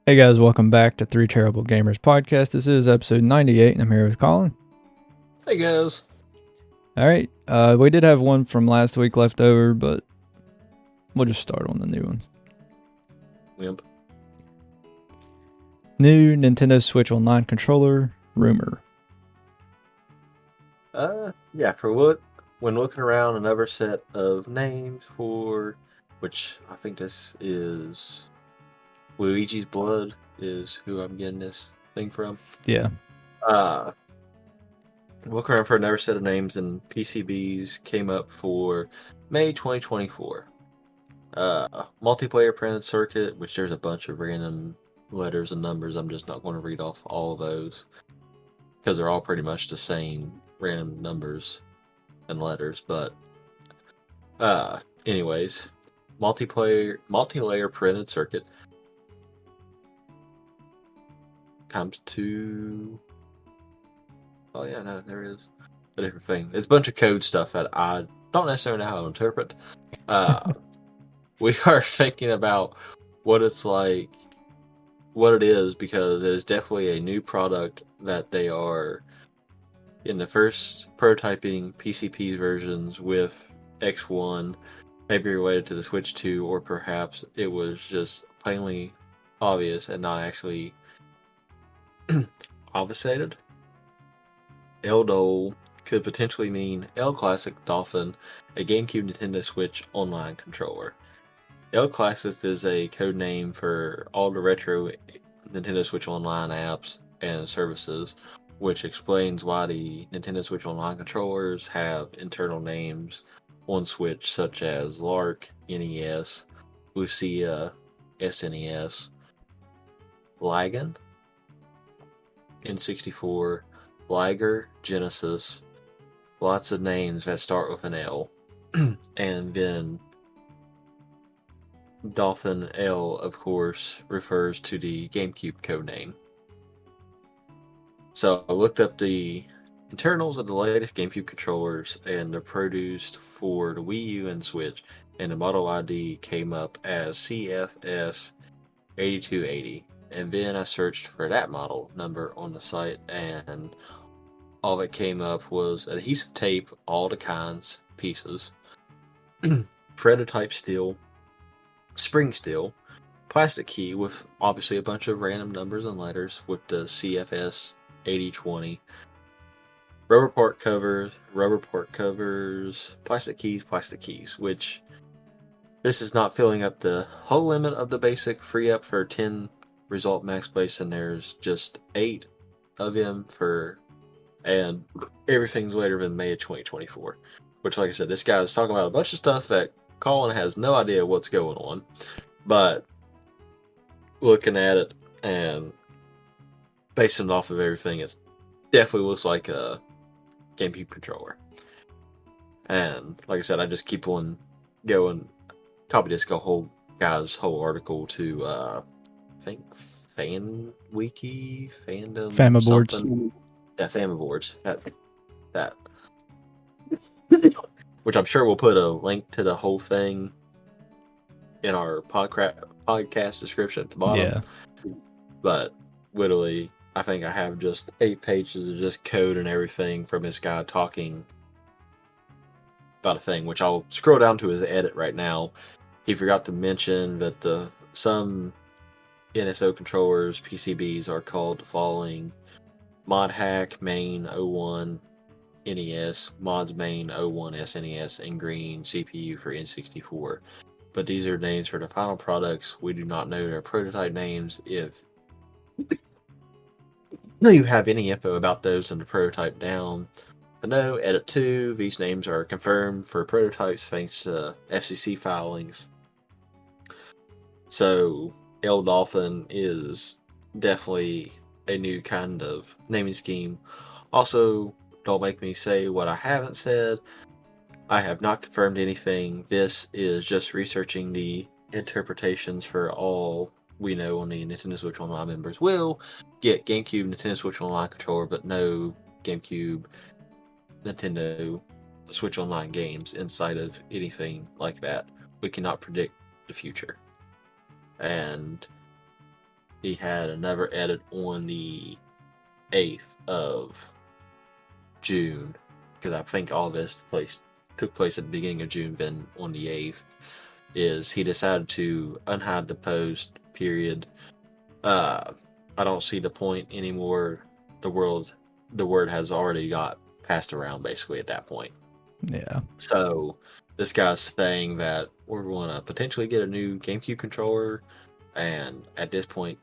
Hey guys, welcome back to Three Terrible Gamers podcast. This is episode 98, and I'm here with Colin. Hey guys. All right, we did have one from last week left over, but we'll just start on the new ones. Wimp. New Nintendo Switch Online controller rumor. Yeah, when looking around another set of names for, which I think this is Luigi's Blood is who I'm getting this thing from. Yeah. Looking around for another set of names and PCBs came up for May 2024. Multiplayer printed circuit, which there's a bunch of random letters and numbers. I'm just not going to read off all of those because they're all pretty much the same random numbers and letters, but anyways, multi-layer printed circuit times 2. Oh yeah, no, there is a different thing. It's a bunch of code stuff that I don't necessarily know how to interpret. We are thinking about what it's like, what it is, because it is definitely a new product that they are in the first prototyping PCP versions with X1, maybe related to the Switch 2, or perhaps it was just plainly obvious and not actually obfuscated. L-Dole could potentially mean L Classic Dolphin, a GameCube Nintendo Switch online controller. L Classic is a code name for all the retro Nintendo Switch Online apps and services, which explains why the Nintendo Switch Online controllers have internal names on Switch such as Lark, NES, Lucia, SNES, Lagan, N64, Liger, Genesis, lots of names that start with an L, and then Dolphin L, of course, refers to the GameCube codename. So I looked up the internals of the latest GameCube controllers, and they're produced for the Wii U and Switch, and the model ID came up as CFS 8280. And then I searched for that model number on the site, and all that came up was adhesive tape, all the kinds, pieces, Freddo type steel, spring steel, plastic key with obviously a bunch of random numbers and letters with the CFS 8020, rubber part covers, plastic keys, which this is not filling up the whole limit of the basic free up for 10 result max place, and there's just 8 of them and everything's later than May of 2024, which, like I said, this guy is talking about a bunch of stuff that Colin has no idea what's going on, but looking at it and basing it off of everything, it definitely looks like a GameCube controller. And like I said, I just keep on going. Copy this guy's whole article to I think Fan Wiki, Fandom, Famaboards. something. Yeah, Famaboards. That. Which I'm sure we'll put a link to the whole thing in our podcast description at the bottom. Yeah. But literally, I think I have just 8 pages of just code and everything from this guy talking about a thing, which I'll scroll down to his edit right now. He forgot to mention that some NSO controllers, PCBs, are called the following: Mod Hack Main 01 NES, Mods Main 01 SNES, and Green CPU for N64. But these are names for the final products. We do not know their prototype names. If you have any info about those in the prototype down below, edit 2. These names are confirmed for prototypes thanks to FCC filings. So L Dolphin is definitely a new kind of naming scheme. Also, don't make me say what I haven't said. I have not confirmed anything. This is just researching the interpretations for all we know on the Nintendo Switch Online members. Will get GameCube Nintendo Switch Online controller, but no GameCube Nintendo Switch Online games inside of anything like that. We cannot predict the future. And he had another edit on the 8th of June, because I think all this took place at the beginning of June, then on the 8th, is he decided to unhide the post, period. I don't see the point anymore. The word has already got passed around basically at that point. Yeah. So this guy's saying that we're going to potentially get a new GameCube controller, and at this point,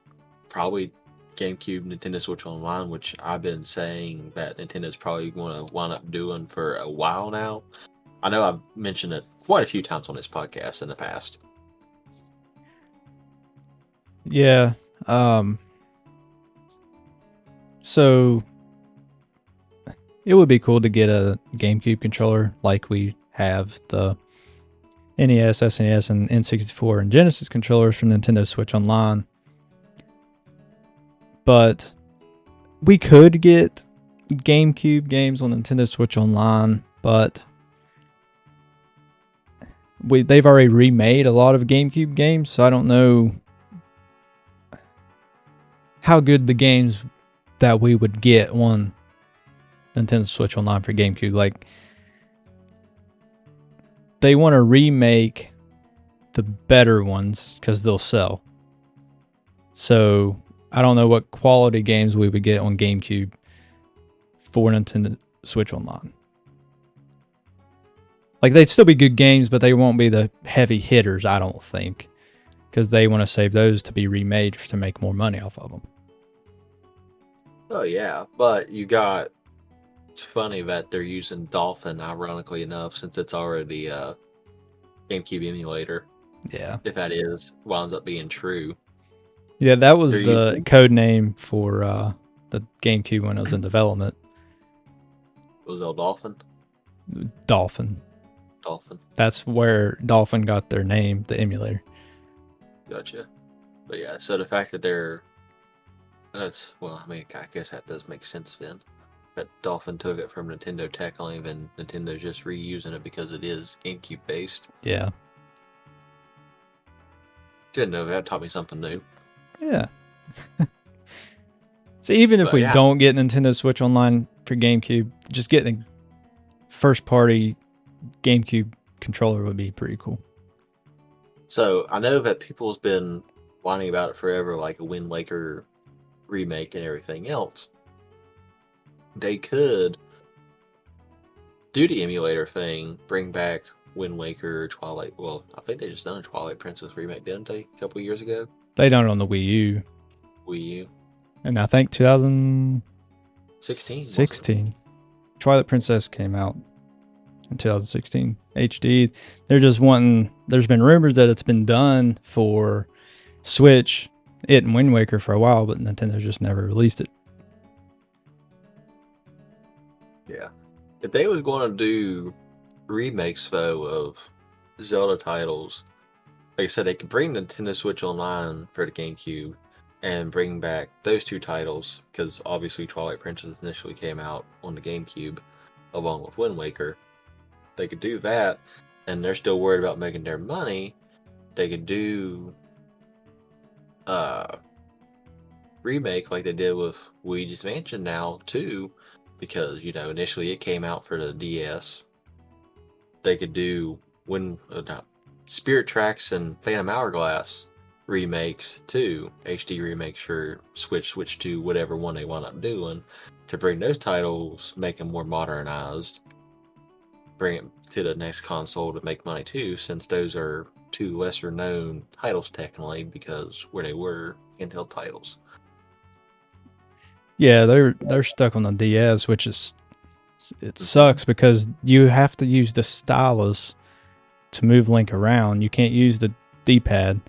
probably GameCube, Nintendo Switch Online, which I've been saying that Nintendo's probably going to wind up doing for a while now. I know I've mentioned it quite a few times on this podcast in the past. Yeah. So it would be cool to get a GameCube controller like we have the NES, SNES, and N64 and Genesis controllers from Nintendo Switch Online. But we could get GameCube games on Nintendo Switch Online, but they've already remade a lot of GameCube games, so I don't know how good the games that we would get on Nintendo Switch Online for GameCube. Like, they want to remake the better ones because they'll sell. So I don't know what quality games we would get on GameCube for Nintendo Switch Online. Like, they'd still be good games, but they won't be the heavy hitters, I don't think, because they want to save those to be remade to make more money off of them. Oh yeah, but it's funny that they're using Dolphin, ironically enough, since it's already a GameCube emulator. Yeah. If that winds up being true. Yeah, that was the code name for the GameCube when it was in development. Was it Dolphin? Dolphin. That's where Dolphin got their name, the emulator. Gotcha. But yeah, so the fact that I guess that does make sense then. That Dolphin took it from Nintendo technically, and Nintendo's just reusing it because it is GameCube based. Yeah. Didn't know that. Taught me something new. Yeah. So even if we don't get Nintendo Switch Online for GameCube, just getting a first party GameCube controller would be pretty cool. So I know that people's been whining about it forever, like a Wind Waker remake and everything else. They could do the emulator thing, bring back Wind Waker, Twilight. Well, I think they just done a Twilight Princess remake, didn't they? A couple years ago. They done it on the Wii U. And I think 2016. Twilight Princess came out in 2016 HD. They're just wanting. There's been rumors that it's been done for Switch, it and Wind Waker for a while, but Nintendo's just never released it. Yeah. If they was going to do remakes, though, of Zelda titles, like I said, they could bring Nintendo Switch Online for the GameCube and bring back those two titles, because obviously Twilight Princess initially came out on the GameCube along with Wind Waker. They could do that, and they're still worried about making their money. They could do remake like they did with Luigi's Mansion now too, because initially it came out for the DS. They could do Spirit Tracks and Phantom Hourglass remakes too, HD remakes for Switch 2, whatever one they want up doing, to bring those titles, make them more modernized, bring it to the next console to make money too, since those are two lesser known titles technically, because where they were handheld titles. Yeah, they're stuck on the DS, which sucks because you have to use the stylus to move Link around. You can't use the D-pad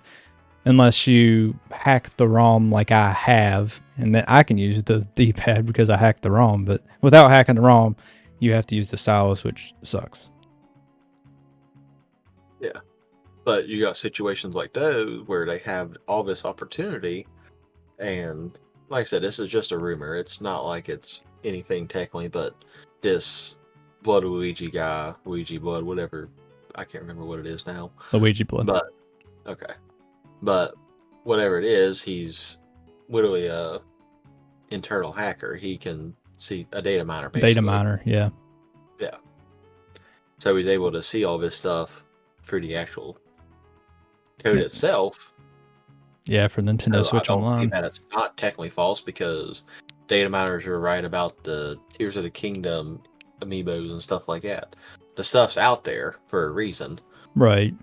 unless you hack the ROM like I have, and then I can use the D-pad because I hacked the ROM. But without hacking the ROM, you have to use the stylus, which sucks. Yeah, but you got situations like those where they have all this opportunity, and like I said, this is just a rumor. It's not like it's anything technically, but this Blood Luigi guy, Luigi Blood, whatever, I can't remember what it is now. Luigi Blood. But, okay. But, whatever it is, he's literally a internal hacker. He can see a data miner, basically. Data miner, yeah. Yeah. So he's able to see all this stuff through the actual code itself. Yeah, for Nintendo Switch I don't Online. see that it's not technically false, because data miners are right about the Tears of the Kingdom amiibos and stuff like that. The stuff's out there for a reason. Right.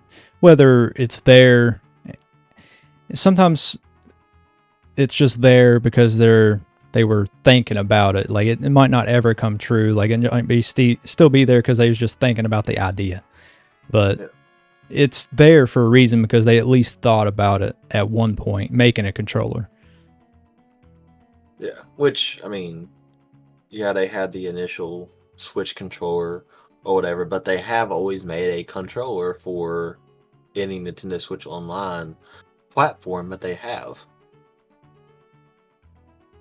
Whether it's there, sometimes it's just there because they were thinking about it. Like it might not ever come true. Like it might be still be there because they was just thinking about the idea. But yeah, it's there for a reason because they at least thought about it at one point, making a controller. Yeah, which, I mean, yeah, they had the initial Switch controller or whatever, but they have always made a controller for any Nintendo Switch Online platform that they have.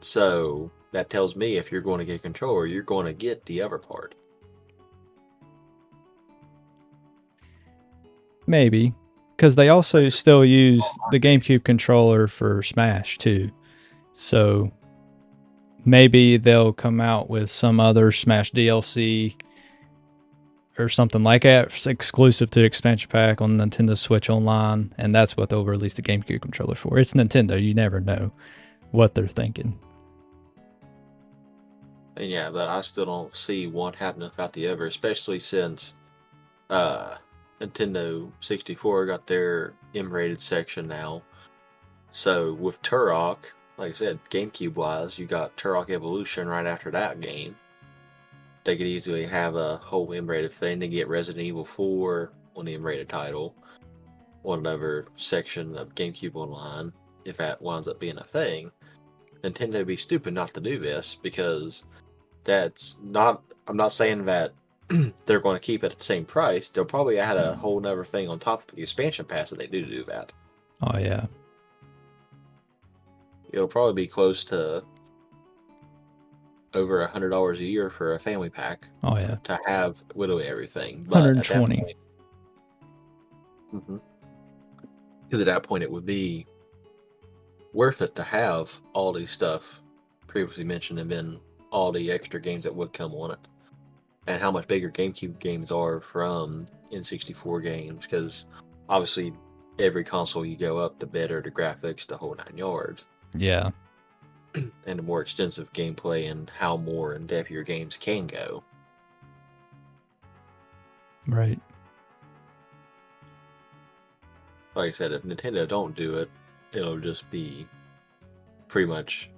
So that tells me if you're going to get a controller, you're going to get the other part. Maybe, because they also still use the GameCube controller for Smash too. So maybe they'll come out with some other Smash DLC or something like that, exclusive to the expansion pack on Nintendo Switch Online, and that's what they'll release the GameCube controller for. It's Nintendo. You never know what they're thinking. And yeah, but I still don't see one happening without the other, especially since Nintendo 64 got their M-rated section now. So with Turok, like I said, GameCube-wise, you got Turok Evolution right after that game. They could easily have a whole M-rated thing to get Resident Evil 4 on the M-rated title, on another section of GameCube Online, if that winds up being a thing. Nintendo would be stupid not to do this, because that's not... I'm not saying that they're going to keep it at the same price. They'll probably add a whole other thing on top of the expansion pass if they do that. Oh, yeah. It'll probably be close to over $100 a year for a family pack. Oh, yeah. To have literally everything. But 120. Because at that point it would be worth it to have all these stuff previously mentioned and then all the extra games that would come on it. And how much bigger GameCube games are from N64 games, because obviously every console you go up, the better the graphics, the whole 9 yards. Yeah. And the more extensive gameplay and how more in depth your games can go. Right. Like I said, if Nintendo don't do it, it'll just be pretty much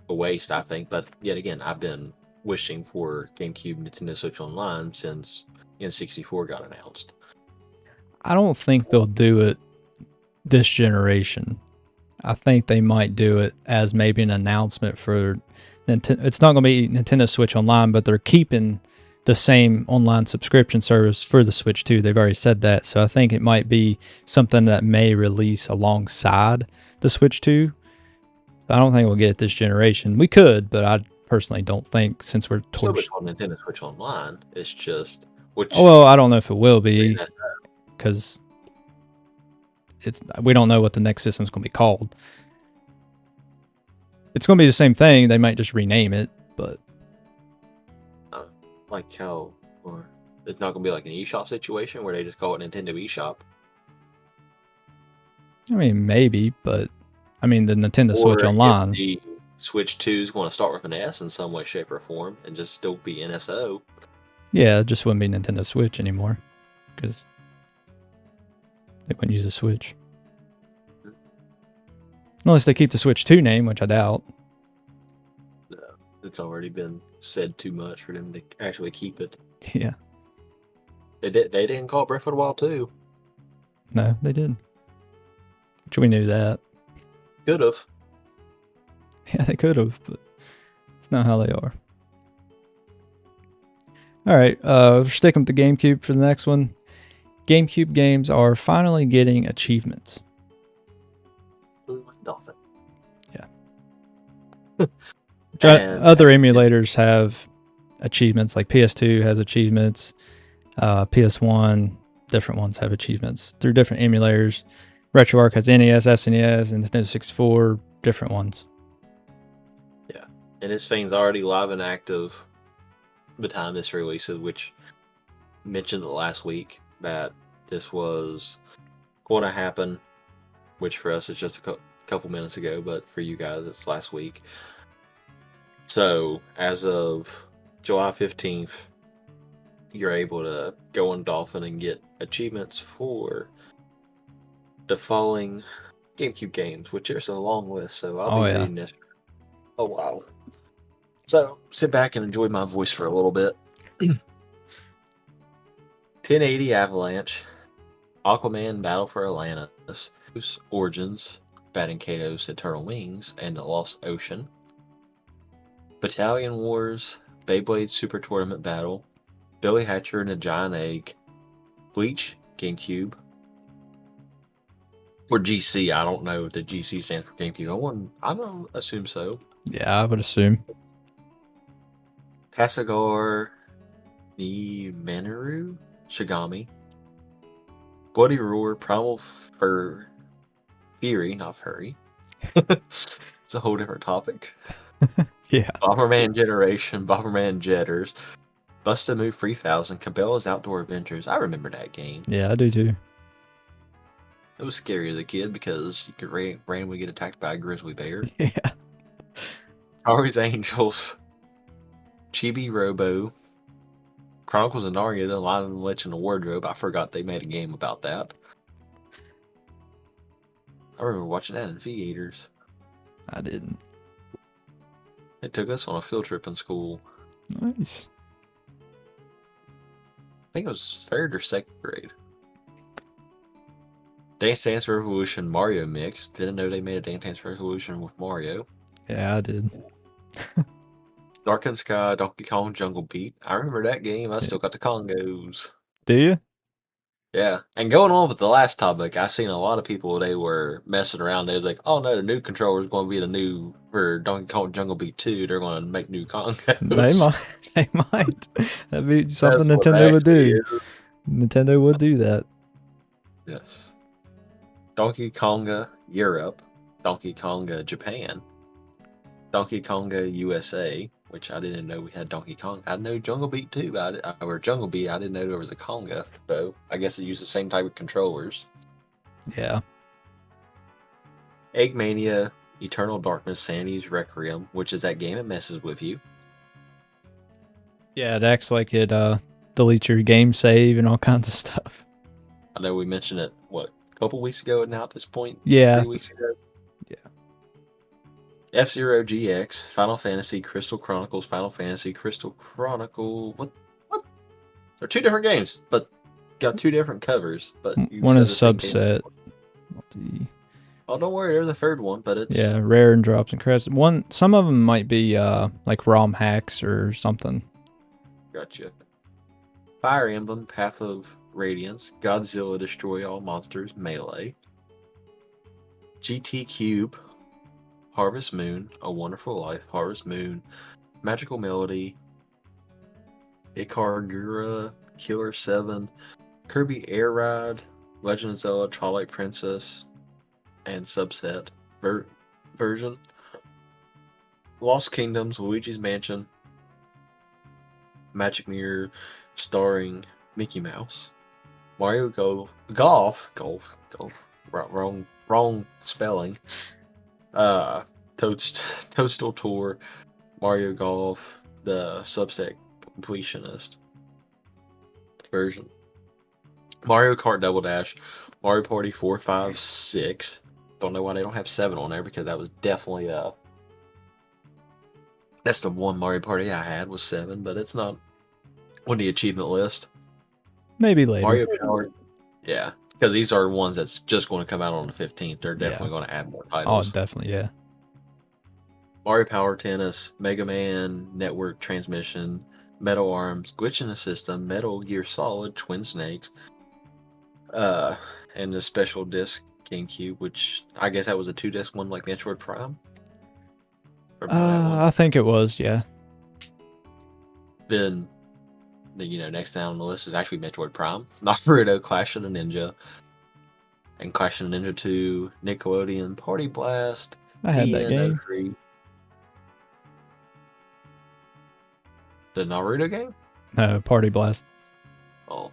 a waste, I think. But yet again, I've been wishing for GameCube Nintendo Switch Online since N64 got announced. I don't think they'll do it this generation. I think they might do it as maybe an announcement for Nintendo. It's not going to be Nintendo Switch Online, but they're keeping the same online subscription service for the Switch 2. They've already said that. So I think it might be something that may release alongside the Switch 2. I don't think we'll get it this generation. We could, but I personally don't think, since we're towards... Still on Nintendo Switch Online. It's just... well, I don't know if it will be, because we don't know what the next system's going to be called. It's going to be the same thing. They might just rename it, but... like how... Or it's not going to be like an eShop situation where they just call it Nintendo eShop? I mean, maybe, but... I mean, the Nintendo Switch Online... the Switch 2 is going to start with an S in some way, shape, or form, and just still be NSO. Yeah, it just wouldn't be Nintendo Switch anymore, because they wouldn't use the Switch. Unless they keep the Switch 2 name, which I doubt. No, it's already been said too much for them to actually keep it. Yeah. They didn't call it Breath of the Wild 2. No, they didn't. Which we knew that. Could have. Yeah, they could have, but it's not how they are. All right, sticking with the GameCube for the next one. GameCube games are finally getting achievements. Dolphin. Yeah. Other emulators have achievements, like PS2 has achievements, PS1, different ones have achievements through different emulators. RetroArch has NES, SNES, and Nintendo 64, different ones. And this thing's already live and active by the time this releases, which mentioned last week that this was going to happen, which for us is just a couple minutes ago, but for you guys it's last week. So as of July 15th, you're able to go on Dolphin and get achievements for the following GameCube games, which is a long list, so I'll be reading this for a while. So sit back and enjoy my voice for a little bit. 1080 Avalanche, Aquaman Battle for Atlantis, Origins, Batting Kato's Eternal Wings, and The Lost Ocean, Battalion Wars, Beyblade Super Tournament Battle, Billy Hatcher and the Giant Egg, Bleach, GameCube, or GC. I don't know if the GC stands for GameCube. I don't assume so. Yeah, I would assume. Kasugar, the Manaru, Shigami, Bloody Roar, Primal Fury, not Furry. It's a whole different topic. Yeah. Bomberman Generation, Bomberman Jetters, Bust a Move 3000, Cabela's Outdoor Adventures. I remember that game. Yeah, I do too. It was scary as a kid because you could randomly get attacked by a grizzly bear. Yeah. Harvey's Angels, Chibi Robo, Chronicles of Narnia, The Lion and the Witch in the Wardrobe. I forgot they made a game about that. I remember watching that in theaters. I didn't. It took us on a field trip in school. Nice. I think it was 3rd or 2nd grade. Dance Dance Revolution Mario Mix. Didn't know they made a Dance Dance Revolution with Mario. Yeah, I did. Darkened Sky, Donkey Kong Jungle Beat. I remember that game. I still got the Congos. Do you? Yeah. And going on with the last topic, I seen a lot of people, they were messing around. They was like, oh no, the new controller is going to be the new, for Donkey Kong Jungle Beat 2, they're going to make new Congos. They might. They might. That'd be something Nintendo would do. Nintendo would do that. Yes. Donkey Konga Europe, Donkey Konga Japan, Donkey Konga USA, which I didn't know we had Donkey Kong. I know Jungle Beat too, or Jungle Beat. I didn't know there was a Konga, though. I guess it used the same type of controllers. Yeah. Eggmania, Eternal Darkness, Sanity's Requiem, which is that game that messes with you. Yeah, it acts like it deletes your game save and all kinds of stuff. I know we mentioned it, what, a couple weeks ago now at this point? Yeah. 3 weeks ago? Yeah. F-Zero GX, Final Fantasy Crystal Chronicles, Final Fantasy Crystal Chronicle. What? They're 2 different games, but got 2 different covers. But one is subset. Oh, don't worry, there's a 3rd one, but it's rare and drops and creds. Some of them might be like ROM hacks or something. Gotcha. Fire Emblem, Path of Radiance, Godzilla Destroy All Monsters, Melee, GT Cube, Harvest Moon, A Wonderful Life, Harvest Moon, Magical Melody, Ikargura, Killer 7, Kirby Air Ride, Legend of Zelda, Twilight Princess, and subset version, Lost Kingdoms, Luigi's Mansion, Magic Mirror, starring Mickey Mouse, Mario Golf, wrong spelling, Toadstool Tour, Mario Golf, the subset completionist version, Mario Kart Double Dash, Mario Party 4, 5, 6. Don't know why they don't have 7 on there, because that was definitely that's the one Mario Party I had was 7, but it's not on the achievement list. Maybe later. Mario Power, yeah, because these are ones that's just going to come out on the 15th. They're definitely going to add more titles. Oh, definitely, yeah. Mario Power Tennis, Mega Man Network Transmission, Metal Arms, Glitch in the System, Metal Gear Solid, Twin Snakes, and the special disc GameCube, which I guess that was a 2-disc one like Metroid Prime. I think it was, yeah. Then, next down on the list is actually Metroid Prime, Naruto, Clash of the Ninja, and Clash of the Ninja 2, Nickelodeon, Party Blast, I had that game. The Naruto game? No, Party Blast. Oh.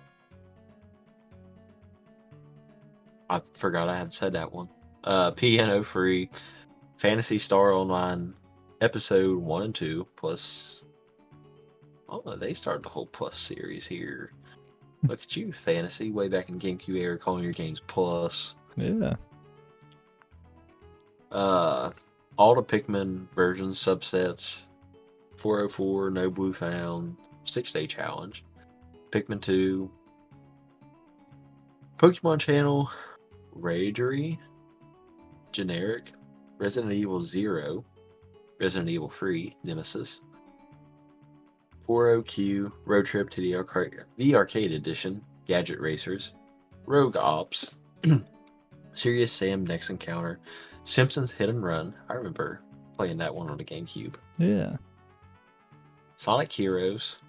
I forgot I had said that one. Piano Free, Fantasy Star Online, Episode 1 and 2, plus... Oh, they started the whole plus series here. Look at you, Fantasy, way back in GameCube era, calling your games plus. Yeah. All the Pikmin versions, subsets, 404, No Blue Found, 6-Day Challenge, Pikmin 2, Pokemon Channel, Ragery, Generic, Resident Evil 0, Resident Evil Free, Nemesis, 40Q, Road Trip to the Arcade Edition, Gadget Racers, Rogue Ops, Serious Sam Next Encounter, Simpsons Hit and Run. I remember playing that one on the GameCube. Yeah. Sonic Heroes,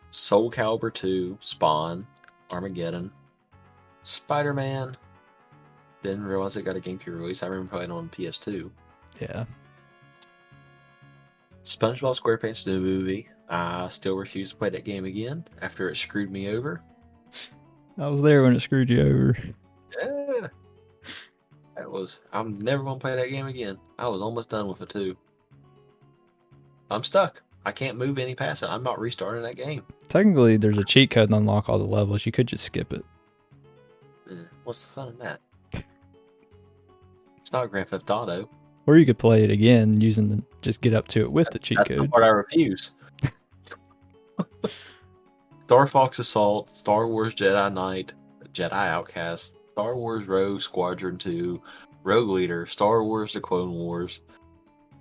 Soul Calibur 2, Spawn, Armageddon, Spider-Man. Didn't realize it got a GameCube release. I remember playing it on PS2. Yeah. SpongeBob SquarePants New Movie. I still refuse to play that game again after it screwed me over. I was there when it screwed you over. Yeah. I'm never going to play that game again. I was almost done with it too. I'm stuck. I can't move any past it. I'm not restarting that game. Technically, there's a cheat code to unlock all the levels. You could just skip it. What's the fun in that? It's not Grand Theft Auto. Or you could play it again just get up to it with the cheat That's code. the part I refuse. Star Fox Assault, Star Wars Jedi Knight, Jedi Outcast, Star Wars Rogue Squadron 2, Rogue Leader, Star Wars The Clone Wars,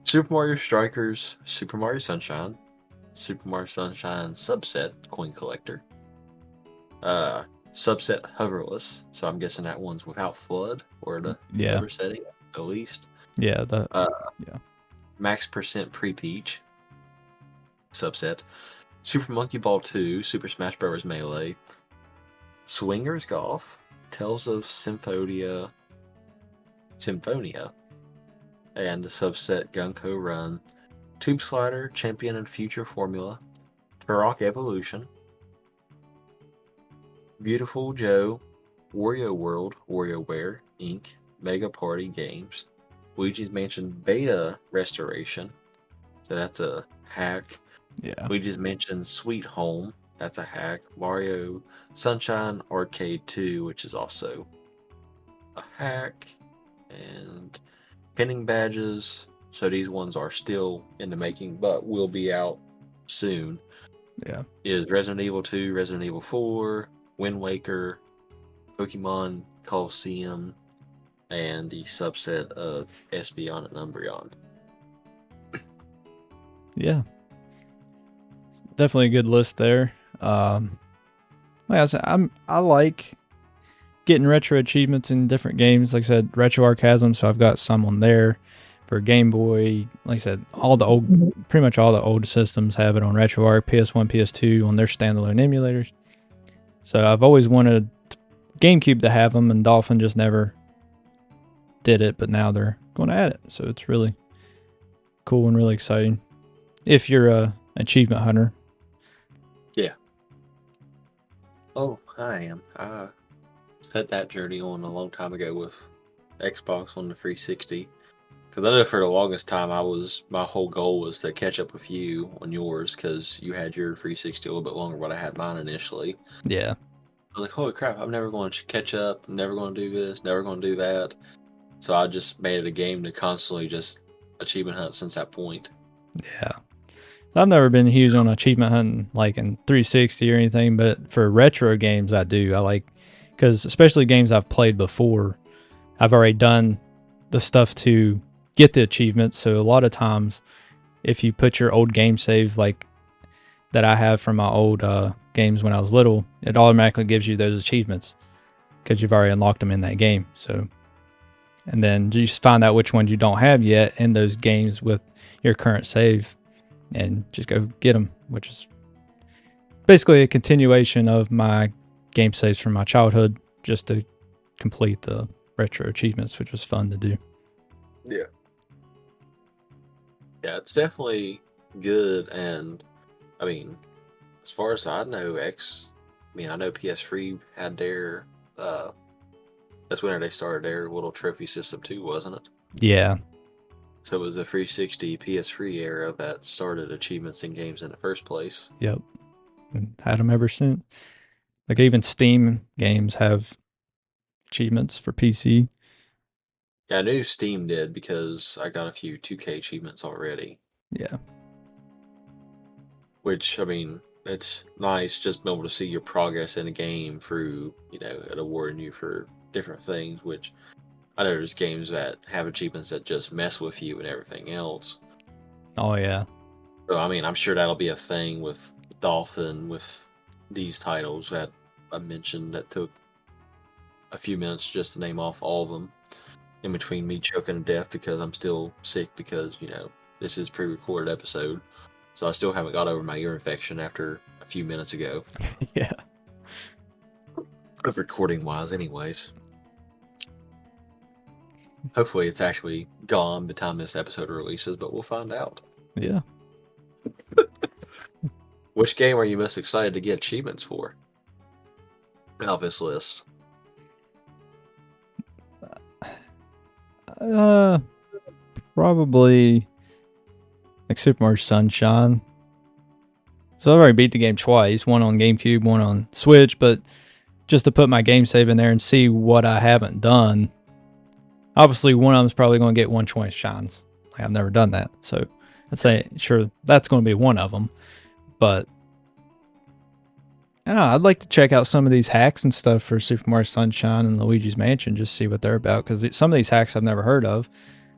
Super Mario Strikers, Super Mario Sunshine Subset Coin Collector, Subset Hoverless, so I'm guessing that one's without flood or the hover setting at least. Yeah, Max Percent Pre-Peach subset, Super Monkey Ball 2, Super Smash Bros. Melee, Swingers Golf, Tales of Symphonia, and the subset Gunko Run, Tube Slider, Champion and Future Formula, Turok Evolution, Beautiful Joe, Wario World, WarioWare, Inc., Mega Party Games, Luigi's Mansion Beta Restoration, so that's a hack. Yeah. Luigi's Mansion Sweet Home, that's a hack. Mario Sunshine Arcade 2, which is also a hack. And pinning badges, so these ones are still in the making, but will be out soon. Yeah. Is Resident Evil 2, Resident Evil 4, Wind Waker, Pokemon Coliseum, and the subset of Espeon and Umbreon. Yeah. Definitely a good list there. Like I said, I like getting retro achievements in different games. Like I said, Retro Archasm, so I've got some on there for Game Boy. Like I said, pretty much all the old systems have it on RetroArch, PS1, PS2 on their standalone emulators. So I've always wanted GameCube to have them, and Dolphin just never did it, but now they're going to add it. So it's really cool and really exciting if you're a achievement hunter. Yeah. Oh, I am. I set that journey on a long time ago with Xbox on the 360. Because I know for the longest time, my whole goal was to catch up with you on yours, because you had your 360 a little bit longer, but I had mine initially. Yeah. I was like, holy crap, I'm never going to catch up. I'm never going to do this, never going to do that. So I just made it a game to constantly just achievement hunt since that point. Yeah. I've never been huge on achievement hunting like in 360 or anything, but for retro games I do. I like, because especially games I've played before, I've already done the stuff to get the achievements. So a lot of times if you put your old game save like that I have from my old games when I was little, it automatically gives you those achievements because you've already unlocked them in that game. So, and then you just find out which ones you don't have yet in those games with your current save and just go get them, which is basically a continuation of my game saves from my childhood just to complete the retro achievements, which was fun to do. Yeah. Yeah, it's definitely good, and I mean, as far as I know, I know PS3 had their, that's when they started their little trophy system too, wasn't it? Yeah. So it was the 360 PS3 era that started achievements in games in the first place. Yep. And had them ever since. Like even Steam games have achievements for PC. Yeah, I knew Steam did because I got a few 2K achievements already. Yeah. Which, I mean, it's nice just being able to see your progress in a game through, it awarding you for different things, which I know there's games that have achievements that just mess with you and everything else. Oh yeah. So, I mean, I'm sure that'll be a thing with Dolphin, with these titles that I mentioned that took a few minutes just to name off all of them. In between me choking to death because I'm still sick because, this is pre-recorded episode. So I still haven't got over my ear infection after a few minutes ago. Yeah. Of recording wise, anyways. Hopefully it's actually gone by the time this episode releases, but we'll find out. Yeah. Which game are you most excited to get achievements for? Out of this list. Probably like Super Mario Sunshine. So I've already beat the game twice, one on GameCube, one on Switch, but just to put my game save in there and see what I haven't done. Obviously, one of them's probably going to get 120 shines. Like, I've never done that, so I'd say sure that's going to be one of them. But I don't know, I'd like to check out some of these hacks and stuff for Super Mario Sunshine and Luigi's Mansion, just see what they're about, because some of these hacks I've never heard of.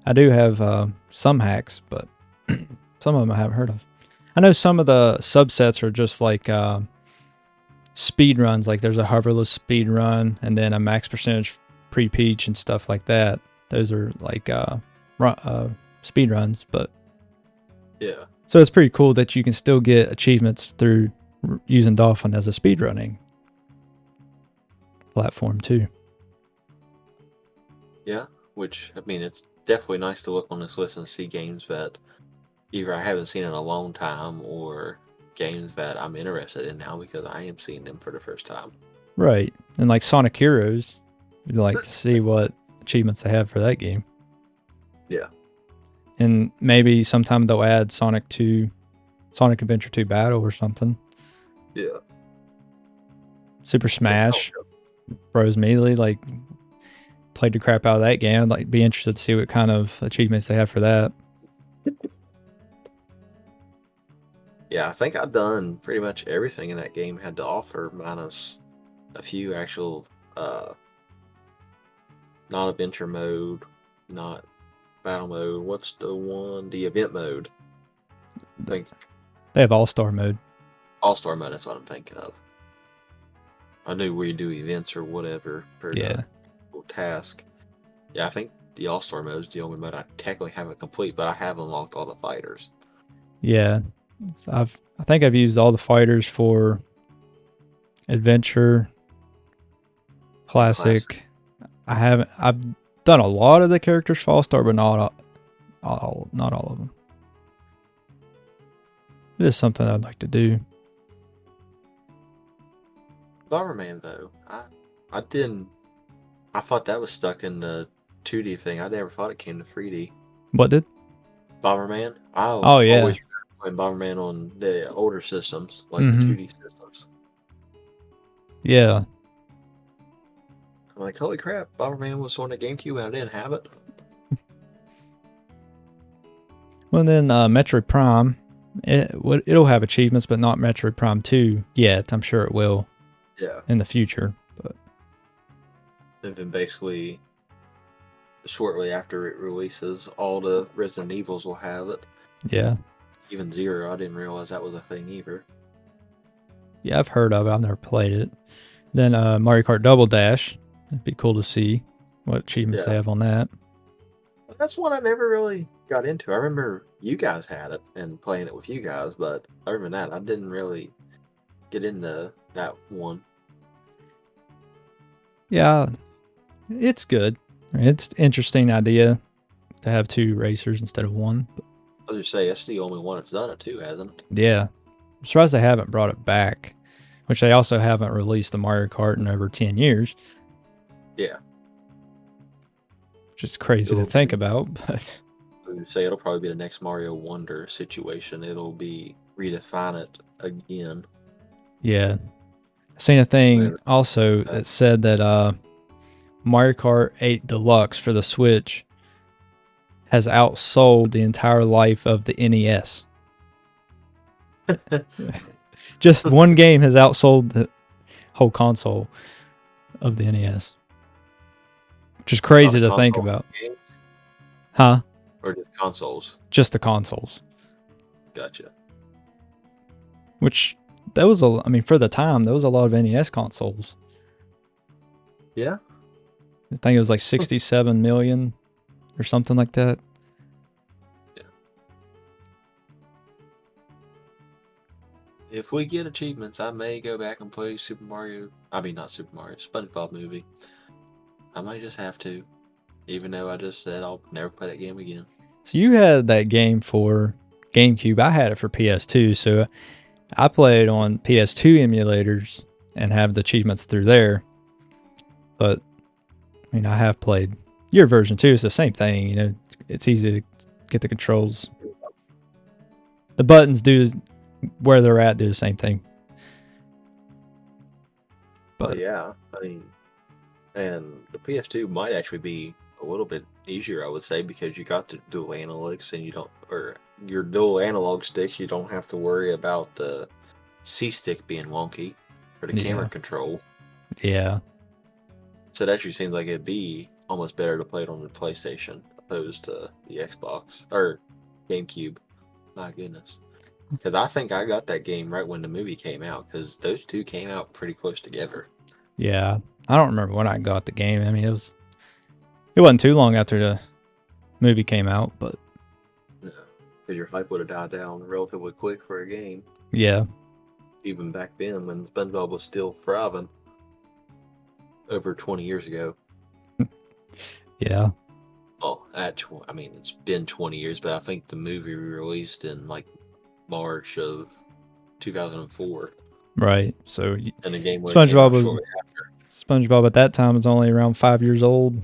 I do have some hacks, but some of them I haven't heard of. I know some of the subsets are just like speed runs, like there's a hoverless speed run and then a max percentage pre-peach and stuff like that. Those are like speed runs, but yeah. So it's pretty cool that you can still get achievements through using Dolphin as a speedrunning platform too. Yeah, which, I mean, it's definitely nice to look on this list and see games that either I haven't seen in a long time or games that I'm interested in now because I am seeing them for the first time. Right. And like Sonic Heroes, you'd like to see what achievements they have for that game. Yeah. And maybe sometime they'll add Sonic Adventure 2 Battle or something. Yeah. Super Smash Bros. Melee, like, played the crap out of that game. I'd like be interested to see what kind of achievements they have for that. Yeah, I think I've done pretty much everything in that game had to offer, minus a few actual not adventure mode, not battle mode. What's the one? The event mode. I think They have All-Star mode. All-Star mode, that's what I'm thinking of. I knew where you do events or whatever per task. Yeah, I think the All-Star mode is the only mode I technically haven't complete, but I have unlocked all the fighters. Yeah. So I think I've used all the fighters for Adventure, Classic. I've done a lot of the characters for All-Star, but not all of them. It is something I'd like to do. Bomberman, though, I didn't. I thought that was stuck in the 2D thing. I never thought it came to 3D. What did? Bomberman? Oh yeah. Always playing Bomberman on the older systems, like the 2D systems. Yeah. I'm like, holy crap, Bomberman was on the GameCube and I didn't have it. Well, then Metroid Prime, it'll have achievements, but not Metroid Prime 2 yet. I'm sure it will. Yeah. In the future, but. And then basically, shortly after it releases, all the Resident Evils will have it. Yeah. Even Zero, I didn't realize that was a thing either. Yeah, I've heard of it. I've never played it. Then Mario Kart Double Dash. It'd be cool to see what achievements they have on that. That's one I never really got into. I remember you guys had it and playing it with you guys, but other than that, I didn't really get into that one. Yeah, it's good. It's an interesting idea to have two racers instead of one. I was just say, that's the only one that's done it too, hasn't it? Yeah. surprised they haven't brought it back, which they also haven't released the Mario Kart in over 10 years. Yeah. Which is crazy to think about, but... I would say it'll probably be the next Mario Wonder situation. It'll be redefine it again. Yeah. I seen a thing also that said that Mario Kart 8 Deluxe for the Switch has outsold the entire life of the NES. Just one game has outsold the whole console of the NES. Which is crazy to think about. Games? Huh? Or just consoles? Just the consoles. Gotcha. Which, that was for the time, there was a lot of NES consoles. Yeah. I think it was like 67 million or something like that. Yeah. If we get achievements, I may go back and play SpongeBob movie. I might just have to. Even though I just said I'll never play that game again. So you had that game for GameCube. I had it for PS2. So I played on PS2 emulators and have the achievements through there. But, I have played your version too. It's the same thing. It's easy to get the controls. The buttons do where they're at, do the same thing. But yeah, and the PS2 might actually be a little bit easier, I would say, because you got the dual analogs and your dual analog sticks, you don't have to worry about the C stick being wonky for the camera control. Yeah. So it actually seems like it'd be almost better to play it on the PlayStation opposed to the Xbox or GameCube. My goodness. Because I think I got that game right when the movie came out, because those two came out pretty close together. Yeah. I don't remember when I got the game. It wasn't too long after the movie came out, but... Because your hype would have died down relatively quick for a game. Yeah. Even back then, when SpongeBob was still thriving. Over 20 years ago. Yeah. Oh, it's been 20 years, but I think the movie released in, March of 2004. Right. So... And the game SpongeBob was... shortly after. SpongeBob at that time was only around 5 years old.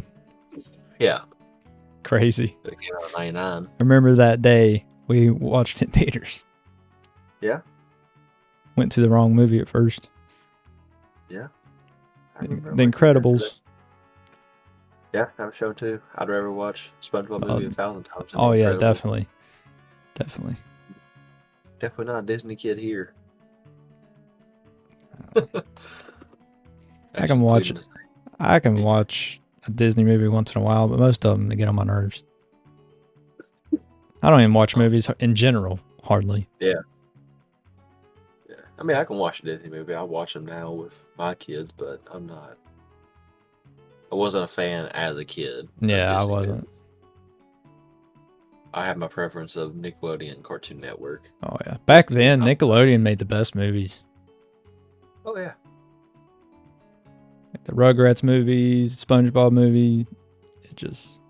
Yeah. Crazy. It came out in 99. I remember that day we watched it in theaters. Yeah. Went to the wrong movie at first. Yeah. The Incredibles. Yeah, I have a show too. I'd rather watch SpongeBob movie 1,000 times. Oh yeah, definitely. Definitely not a Disney kid here. I can watch a Disney movie once in a while, but most of them, they get on my nerves. I don't even watch movies in general, hardly. Yeah. I can watch a Disney movie. I watch them now with my kids, but I wasn't a fan as a kid. Yeah, I wasn't. Movies. I have my preference of Nickelodeon Cartoon Network. Oh yeah. Back then, Nickelodeon made the best movies. Oh yeah. Like the Rugrats movies, SpongeBob movies, just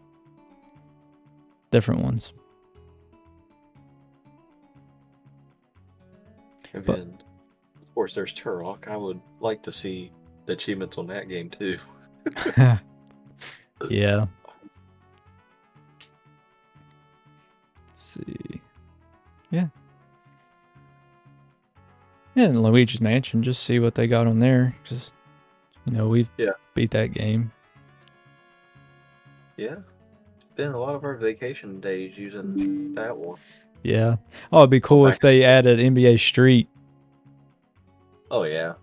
different ones. And then, of course, there's Turok. I would like to see the achievements on that game too. Yeah. Let's see. Yeah. Yeah, and Luigi's Mansion, just see what they got on there. Because, we've beat that game. Yeah. Spent a lot of our vacation days using that one. Yeah. Oh, it'd be cool if they added NBA Street. Oh, yeah.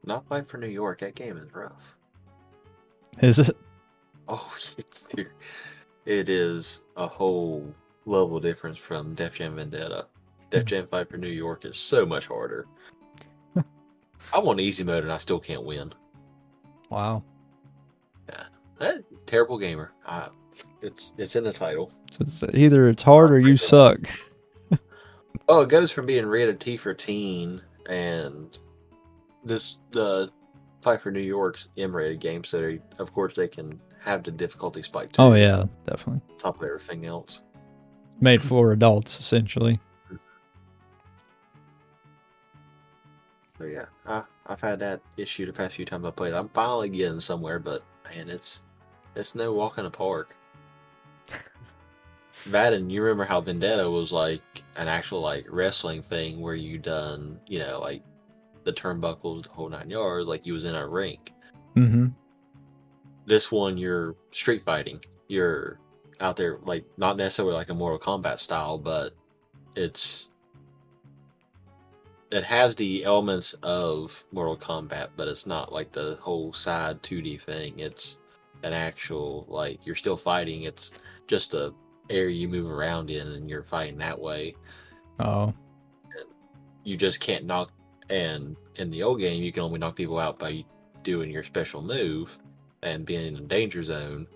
Not Fight for New York. That game is rough. Is it? Oh, it is a whole level difference from Def Jam Vendetta. Def Jam Fight for New York is so much harder. I'm on easy mode and I still can't win. Wow. Yeah. Terrible gamer. It's in the title. So it's hard or you suck. Oh, it goes from being rated T for teen and the Fight for New York's M-rated game, so of course they can have the difficulty spike too. Oh yeah, definitely. On top of everything else. made for adults, essentially. So yeah, I've had that issue the past few times I played it. I'm finally getting somewhere, but man, it's no walk in the park. That, and you remember how Vendetta was like an actual like wrestling thing where you done, like the turnbuckles, the whole 9 yards, like you was in a rink. Mm-hmm. This one, you're street fighting. You're out there, like not necessarily like a Mortal Kombat style, but it has the elements of Mortal Kombat, but it's not like the whole side 2D thing. It's an actual, like, you're still fighting. It's just a area you move around in, and you're fighting that way. Oh. And you just can't knock. And in the old game, you can only knock people out by doing your special move and being in a danger zone.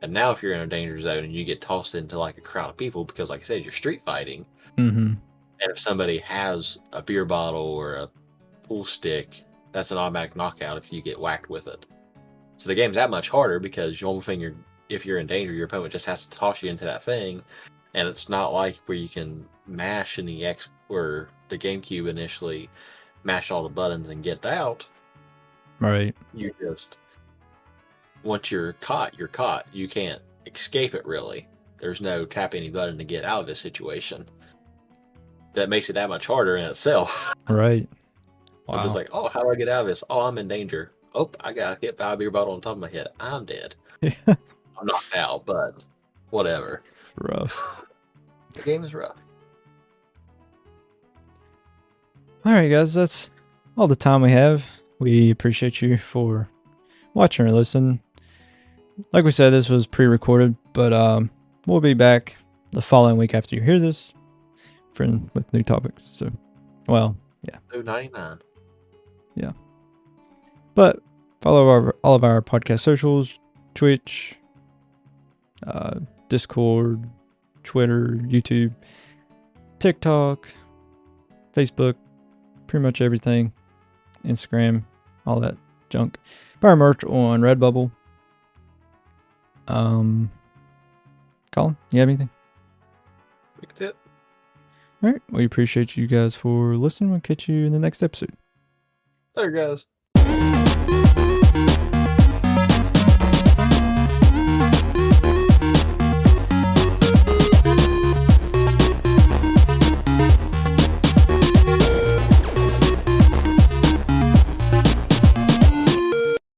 And now, if you're in a danger zone and you get tossed into like a crowd of people, because, like I said, you're street fighting. Mm-hmm. And if somebody has a beer bottle or a pool stick, that's an automatic knockout if you get whacked with it. So the game's that much harder because the only thing if you're in danger, your opponent just has to toss you into that thing. And it's not like where you can mash in the X or the GameCube initially, mash all the buttons and get out. Right. You just, once you're caught, you're caught. You can't escape it, really. There's no tap any button to get out of this situation. That makes it that much harder in itself. Right. Wow. I'm just like, oh, how do I get out of this? Oh, I'm in danger. Oh, I got hit by a beer bottle on top of my head. I'm dead. I'm knocked out, but whatever. Rough. The game is rough. All right, guys, that's all the time we have. We appreciate you for watching or listening. Like we said, this was pre-recorded, but we'll be back the following week after you hear this, with new topics. So, well, yeah. 2.99. Yeah. But follow all of our podcast socials, Twitch, Discord, Twitter, YouTube, TikTok, Facebook, pretty much everything, Instagram, all that junk. Buy our merch on Redbubble. Colin, you have anything? That's it. All right. We appreciate you guys for listening. We'll catch you in the next episode. Later, guys.